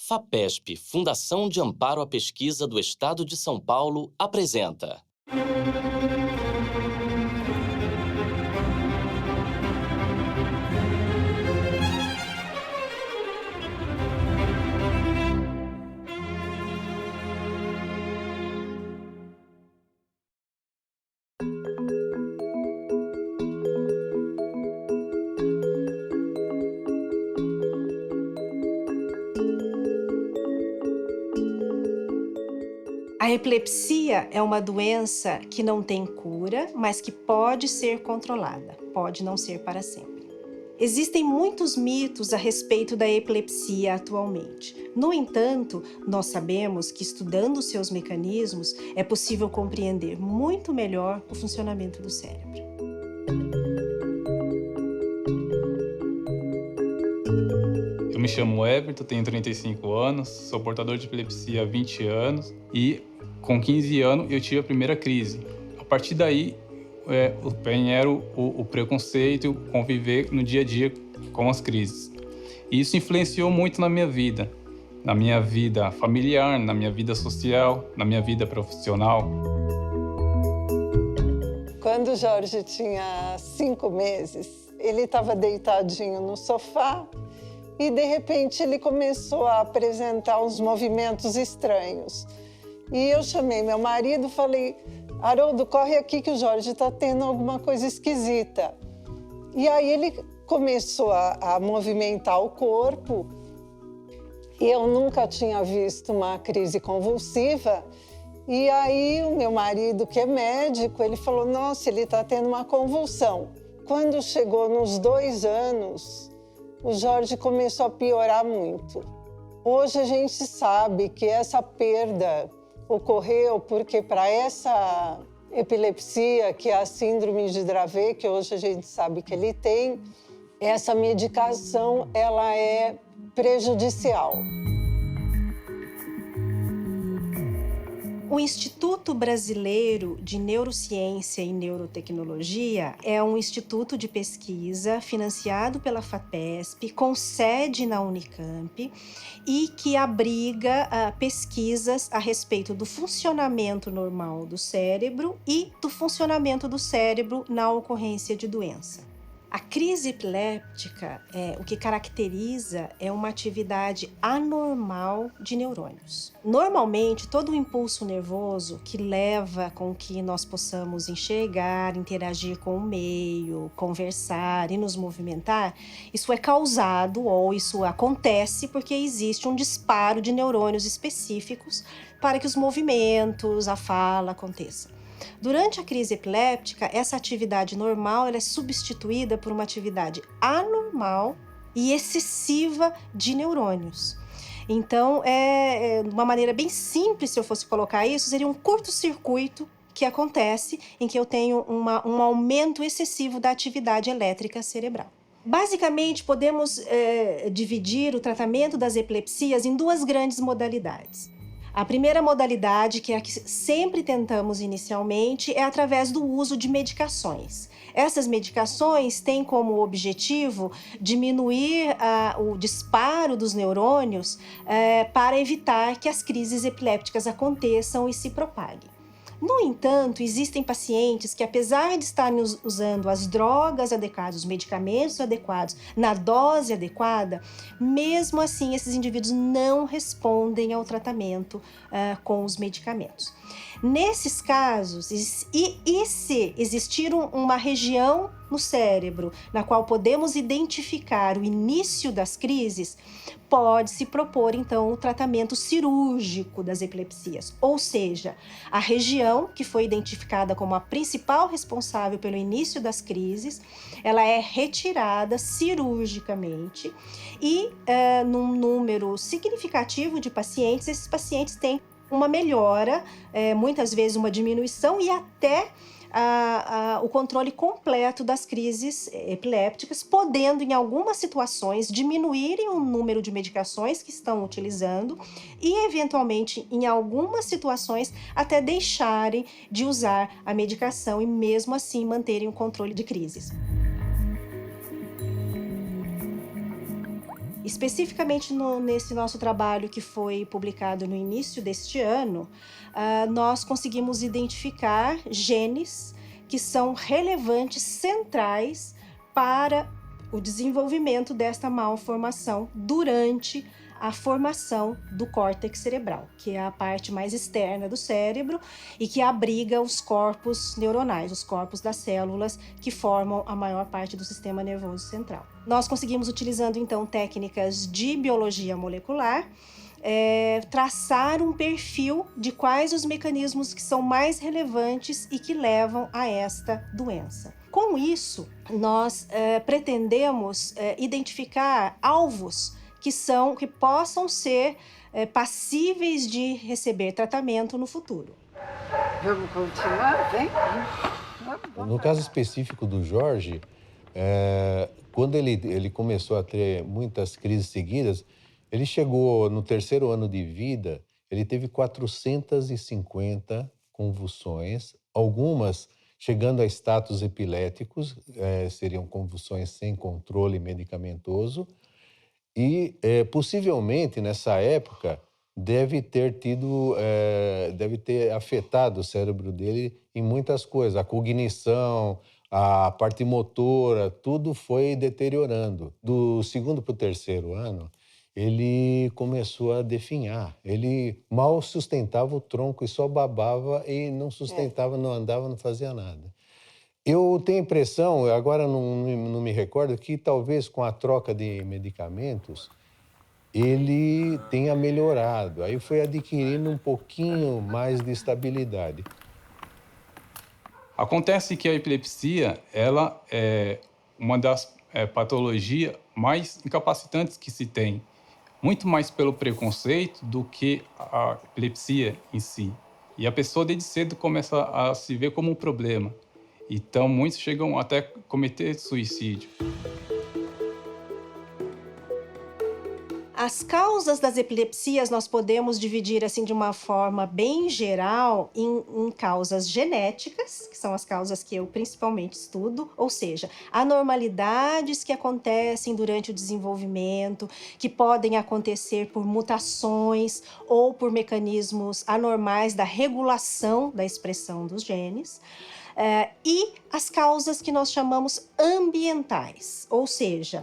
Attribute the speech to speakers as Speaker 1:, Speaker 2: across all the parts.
Speaker 1: FAPESP, Fundação de Amparo à Pesquisa do Estado de São Paulo, apresenta.
Speaker 2: A epilepsia é uma doença que não tem cura, mas que pode ser controlada, pode não ser para sempre. Existem muitos mitos a respeito da epilepsia atualmente. No entanto, nós sabemos que estudando seus mecanismos é possível compreender muito melhor o funcionamento do cérebro.
Speaker 3: Eu me chamo Everton, tenho 35 anos, sou portador de epilepsia há 20 anos e com 15 anos eu tive a primeira crise. A partir daí, o PEN era o preconceito, conviver no dia a dia com as crises. E isso influenciou muito na minha vida familiar, na minha vida social, na minha vida profissional.
Speaker 4: Quando o Jorge tinha 5 meses, ele estava deitadinho no sofá e, de repente, ele começou a apresentar uns movimentos estranhos. E eu chamei meu marido e falei: Haroldo, corre aqui que o Jorge está tendo alguma coisa esquisita. E aí ele começou a movimentar o corpo. Eu nunca tinha visto uma crise convulsiva. E aí o meu marido, que é médico, ele falou: nossa, ele está tendo uma convulsão. Quando chegou nos 2 anos, o Jorge começou a piorar muito. Hoje a gente sabe que essa perda ocorreu porque para essa epilepsia, que é a síndrome de Dravet, que hoje a gente sabe que ele tem, essa medicação ela é prejudicial.
Speaker 2: O Instituto Brasileiro de Neurociência e Neurotecnologia é um instituto de pesquisa financiado pela FAPESP, com sede na Unicamp e que abriga pesquisas a respeito do funcionamento normal do cérebro e do funcionamento do cérebro na ocorrência de doença. A crise epiléptica, o que caracteriza é uma atividade anormal de neurônios. Normalmente, todo o impulso nervoso que leva com que nós possamos enxergar, interagir com o meio, conversar e nos movimentar, isso é causado ou isso acontece porque existe um disparo de neurônios específicos para que os movimentos, a fala aconteçam. Durante a crise epiléptica, essa atividade normal ela é substituída por uma atividade anormal e excessiva de neurônios. Então, de uma maneira bem simples, se eu fosse colocar isso, seria um curto-circuito que acontece em que eu tenho um aumento excessivo da atividade elétrica cerebral. Basicamente, podemos dividir o tratamento das epilepsias em 2 grandes modalidades. A primeira modalidade, que é a que sempre tentamos inicialmente, é através do uso de medicações. Essas medicações têm como objetivo diminuir o disparo dos neurônios para evitar que as crises epilépticas aconteçam e se propaguem. No entanto, existem pacientes que, apesar de estarem usando as drogas adequadas, os medicamentos adequados, na dose adequada, mesmo assim esses indivíduos não respondem ao tratamento com os medicamentos. Nesses casos, e se existir uma região no cérebro na qual podemos identificar o início das crises, pode-se propor, então, o tratamento cirúrgico das epilepsias, ou seja, a região que foi identificada como a principal responsável pelo início das crises, ela é retirada cirurgicamente e, num número significativo de pacientes, esses pacientes têm uma melhora, muitas vezes uma diminuição e até o controle completo das crises epilépticas, podendo, em algumas situações, diminuírem o número de medicações que estão utilizando e, eventualmente, em algumas situações, até deixarem de usar a medicação e, mesmo assim, manterem o controle de crises. Especificamente nesse nosso trabalho que foi publicado no início deste ano, nós conseguimos identificar genes que são relevantes, centrais para o desenvolvimento desta malformação durante a formação do córtex cerebral, que é a parte mais externa do cérebro e que abriga os corpos neuronais, os corpos das células que formam a maior parte do sistema nervoso central. Nós conseguimos, utilizando então técnicas de biologia molecular, traçar um perfil de quais os mecanismos que são mais relevantes e que levam a esta doença. Com isso, nós pretendemos identificar alvos que possam ser passíveis de receber tratamento no futuro.
Speaker 4: Vamos continuar? Vem.
Speaker 5: No caso específico do Jorge, quando ele começou a ter muitas crises seguidas, ele chegou no 3º ano de vida, ele teve 450 convulsões, algumas chegando a status epiléticos, seriam convulsões sem controle medicamentoso, e possivelmente nessa época deve ter afetado o cérebro dele em muitas coisas, a cognição, a parte motora, tudo foi deteriorando. Do 2º para o 3º ano, ele começou a definhar. Ele mal sustentava o tronco e só babava e não sustentava, não andava, não fazia nada. Eu tenho a impressão, agora não me recordo, que talvez com a troca de medicamentos ele tenha melhorado. Aí foi adquirindo um pouquinho mais de estabilidade.
Speaker 3: Acontece que a epilepsia, ela é uma das patologias mais incapacitantes que se tem, muito mais pelo preconceito do que a epilepsia em si. E a pessoa desde cedo começa a se ver como um problema. Então, muitos chegam até a cometer suicídio.
Speaker 2: As causas das epilepsias nós podemos dividir assim de uma forma bem geral em causas genéticas, que são as causas que eu principalmente estudo, ou seja, anormalidades que acontecem durante o desenvolvimento, que podem acontecer por mutações ou por mecanismos anormais da regulação da expressão dos genes. E as causas que nós chamamos ambientais, ou seja,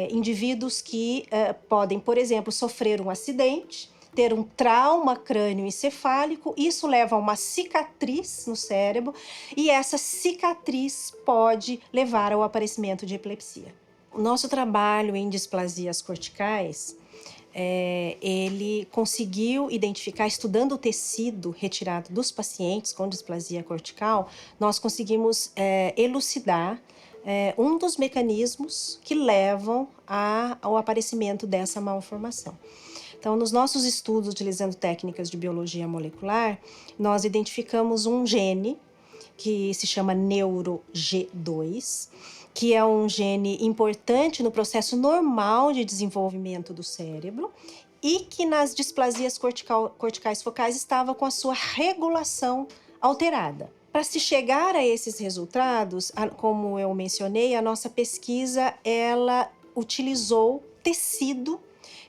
Speaker 2: indivíduos que podem, por exemplo, sofrer um acidente, ter um trauma crânioencefálico, isso leva a uma cicatriz no cérebro e essa cicatriz pode levar ao aparecimento de epilepsia. O nosso trabalho em displasias corticais, ele conseguiu identificar, estudando o tecido retirado dos pacientes com displasia cortical, nós conseguimos elucidar um dos mecanismos que levam ao aparecimento dessa malformação. Então, nos nossos estudos, utilizando técnicas de biologia molecular, nós identificamos um gene que se chama NeuroG2, que é um gene importante no processo normal de desenvolvimento do cérebro e que nas displasias corticais focais estava com a sua regulação alterada. Para se chegar a esses resultados, como eu mencionei, a nossa pesquisa ela utilizou tecido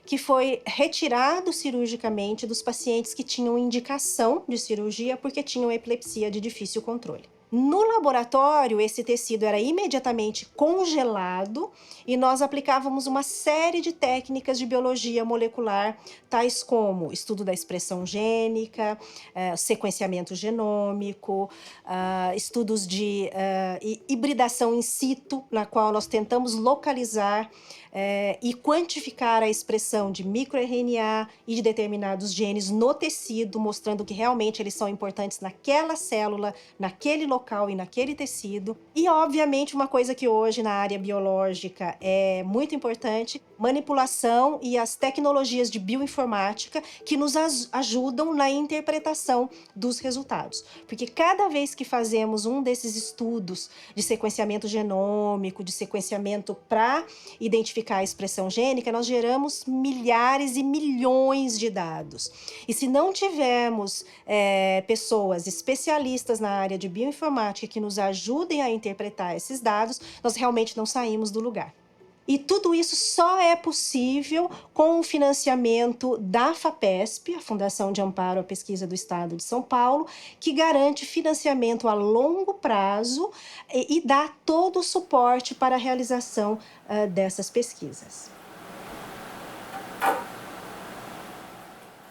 Speaker 2: que foi retirado cirurgicamente dos pacientes que tinham indicação de cirurgia porque tinham epilepsia de difícil controle. No laboratório, esse tecido era imediatamente congelado e nós aplicávamos uma série de técnicas de biologia molecular, tais como estudo da expressão gênica, sequenciamento genômico, estudos de hibridação in situ, na qual nós tentamos localizar e quantificar a expressão de microRNA e de determinados genes no tecido, mostrando que realmente eles são importantes naquela célula, naquele local e naquele tecido. E, obviamente, uma coisa que hoje na área biológica é muito importante, manipulação e as tecnologias de bioinformática que nos ajudam na interpretação dos resultados. Porque cada vez que fazemos um desses estudos de sequenciamento genômico, de sequenciamento para identificar a expressão gênica, nós geramos milhares e milhões de dados. E se não tivermos pessoas especialistas na área de bioinformática que nos ajudem a interpretar esses dados, nós realmente não saímos do lugar. E tudo isso só é possível com o financiamento da FAPESP, a Fundação de Amparo à Pesquisa do Estado de São Paulo, que garante financiamento a longo prazo e dá todo o suporte para a realização dessas pesquisas.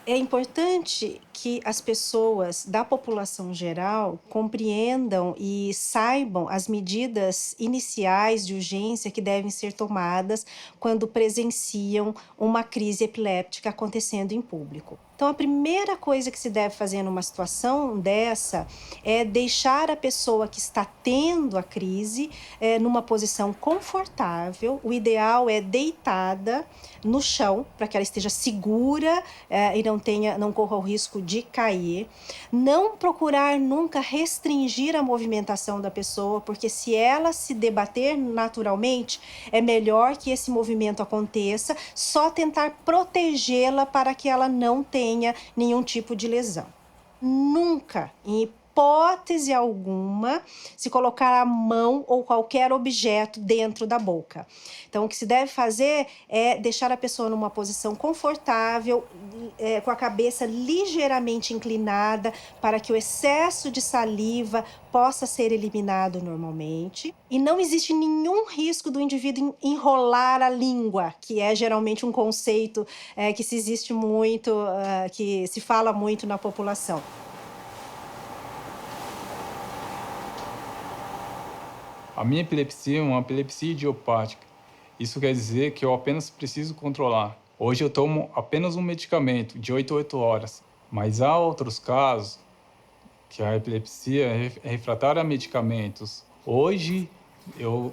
Speaker 2: É importante que as pessoas da população geral compreendam e saibam as medidas iniciais de urgência que devem ser tomadas quando presenciam uma crise epiléptica acontecendo em público. Então, a primeira coisa que se deve fazer numa situação dessa é deixar a pessoa que está tendo a crise numa posição confortável. O ideal é deitada no chão, para que ela esteja segura e não corra o risco de cair. Não procurar nunca restringir a movimentação da pessoa, porque se ela se debater naturalmente, é melhor que esse movimento aconteça, só tentar protegê-la para que ela não tenha nenhum tipo de lesão. Nunca, em hipótese alguma, se colocar a mão ou qualquer objeto dentro da boca. Então, o que se deve fazer é deixar a pessoa numa posição confortável, com a cabeça ligeiramente inclinada, para que o excesso de saliva possa ser eliminado normalmente. E não existe nenhum risco do indivíduo enrolar a língua, que é geralmente um conceito que se fala muito na população.
Speaker 3: A minha epilepsia é uma epilepsia idiopática. Isso quer dizer que eu apenas preciso controlar. Hoje eu tomo apenas um medicamento de 8 a 8 horas, mas há outros casos que a epilepsia é refratária a medicamentos. Hoje eu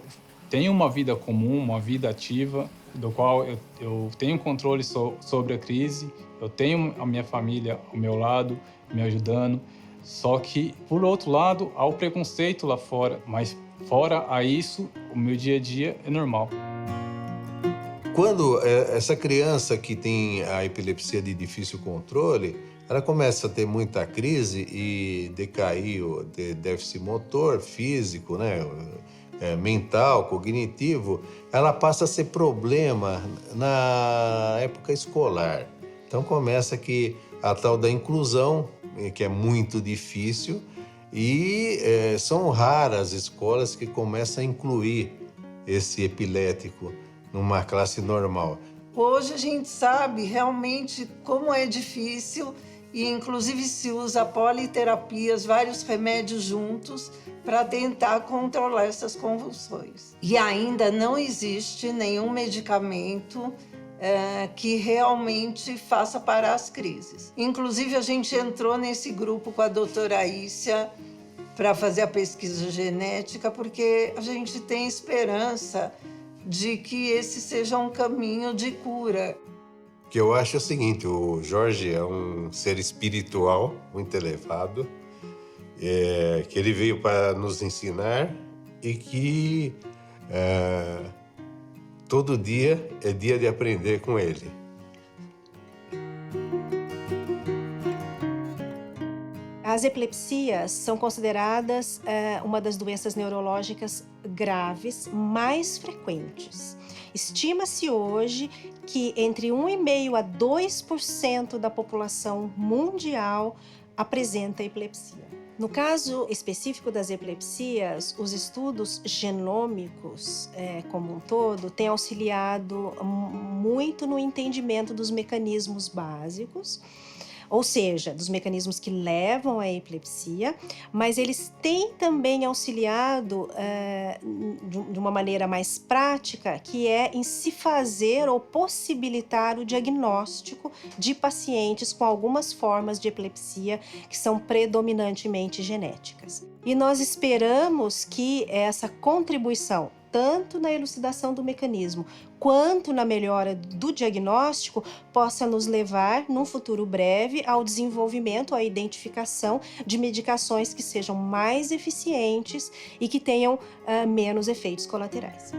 Speaker 3: tenho uma vida comum, uma vida ativa, do qual eu tenho controle sobre a crise, eu tenho a minha família ao meu lado, me ajudando. Só que, por outro lado, há o preconceito lá fora, mas fora a isso, o meu dia a dia é normal.
Speaker 5: Quando essa criança que tem a epilepsia de difícil controle, ela começa a ter muita crise e decair o déficit motor, físico, né? Mental, cognitivo, ela passa a ser problema na época escolar. Então começa que a tal da inclusão, que é muito difícil, e são raras escolas que começam a incluir esse epilético numa classe normal.
Speaker 4: Hoje a gente sabe realmente como é difícil e inclusive se usa politerapias, vários remédios juntos para tentar controlar essas convulsões. E ainda não existe nenhum medicamento que realmente faça parar as crises. Inclusive a gente entrou nesse grupo com a doutora Aícia para fazer a pesquisa genética, porque a gente tem esperança de que esse seja um caminho de cura.
Speaker 5: O que eu acho é o seguinte, o Jorge é um ser espiritual muito elevado, que ele veio para nos ensinar e que todo dia é dia de aprender com ele.
Speaker 2: As epilepsias são consideradas uma das doenças neurológicas graves mais frequentes. Estima-se hoje que entre 1,5% a 2% da população mundial apresenta epilepsia. No caso específico das epilepsias, os estudos genômicos como um todo têm auxiliado muito no entendimento dos mecanismos básicos, ou seja, dos mecanismos que levam à epilepsia, mas eles têm também auxiliado de uma maneira mais prática, que é em se fazer ou possibilitar o diagnóstico de pacientes com algumas formas de epilepsia que são predominantemente genéticas. E nós esperamos que essa contribuição, tanto na elucidação do mecanismo quanto na melhora do diagnóstico, possa nos levar, num futuro breve, ao desenvolvimento, à identificação de medicações que sejam mais eficientes e que tenham menos efeitos colaterais.